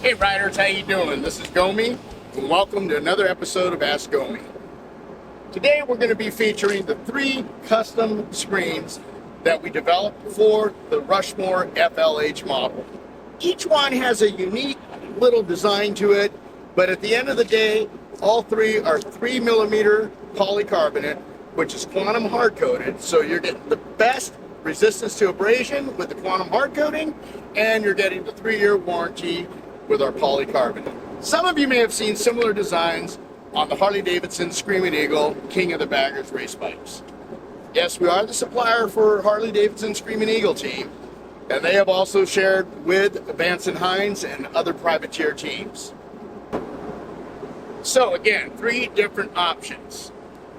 Hey riders, how you doing? This is Gomey, and welcome to another episode of Ask Gomey. Today we're going to be featuring the 3 custom screens that we developed for the Rushmore FLH model. Each one has a unique little design to it, but at the end of the day, all 3 are 3mm polycarbonate, which is quantum hard coated, so you're getting the best resistance to abrasion with the quantum hard coating, and you're getting the 3-year warranty with our polycarbonate. Some of you may have seen similar designs on the Harley-Davidson Screaming Eagle King of the Baggers race bikes. Yes, we are the supplier for Harley-Davidson Screaming Eagle team, and they have also shared with Vance and Hines and other privateer teams. So again, 3 different options.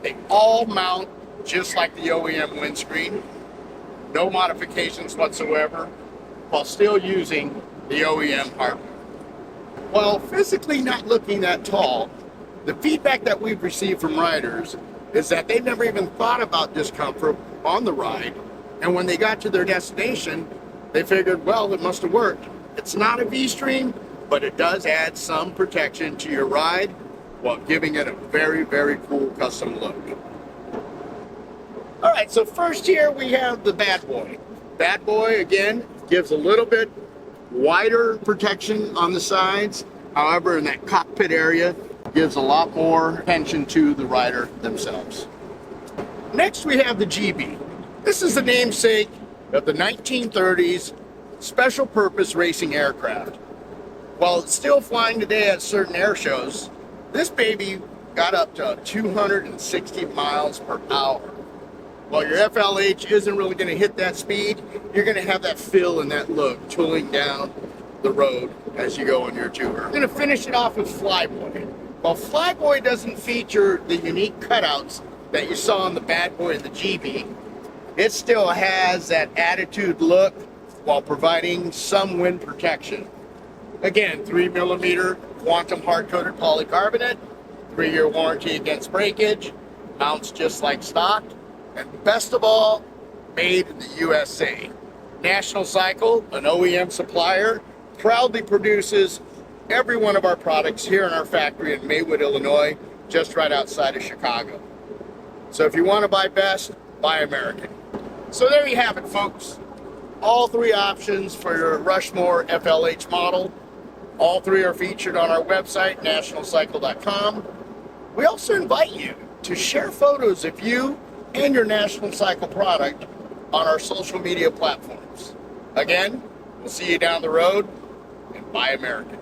They all mount just like the OEM windscreen, no modifications whatsoever, while still using the OEM hardware. While physically not looking that tall, the feedback that we've received from riders is that they've never even thought about discomfort on the ride, and when they got to their destination, they figured, well, it must have worked. It's not a V-string, but it does add some protection to your ride while giving it a very, very cool custom look. All right, so first here we have the Bad Boy. Bad Boy, again, gives a little bit wider protection on the sides. However, in that cockpit area, gives a lot more attention to the rider themselves. Next, we have the GB. This is the namesake of the 1930s special purpose racing aircraft. While it's still flying today at certain air shows, this baby got up to 260 miles per hour. While your FLH isn't really going to hit that speed, you're going to have that feel and that look tooling down the road as you go on your tour. We're going to finish it off with Flyboy. While Flyboy doesn't feature the unique cutouts that you saw on the Bad Boy and the GB, it still has that attitude look while providing some wind protection. Again, 3mm quantum hard-coated polycarbonate, 3-year warranty against breakage, mounts just like stock, and best of all, made in the U.S.A. National Cycle, an OEM supplier, proudly produces every one of our products here in our factory in Maywood, Illinois, just right outside of Chicago. So if you want to buy best, buy American. So there you have it, folks. All 3 options for your Rushmore FLH model. All 3 are featured on our website, nationalcycle.com. We also invite you to share photos of you and your National Cycle product on our social media platforms. Again, we'll see you down the road, and buy American.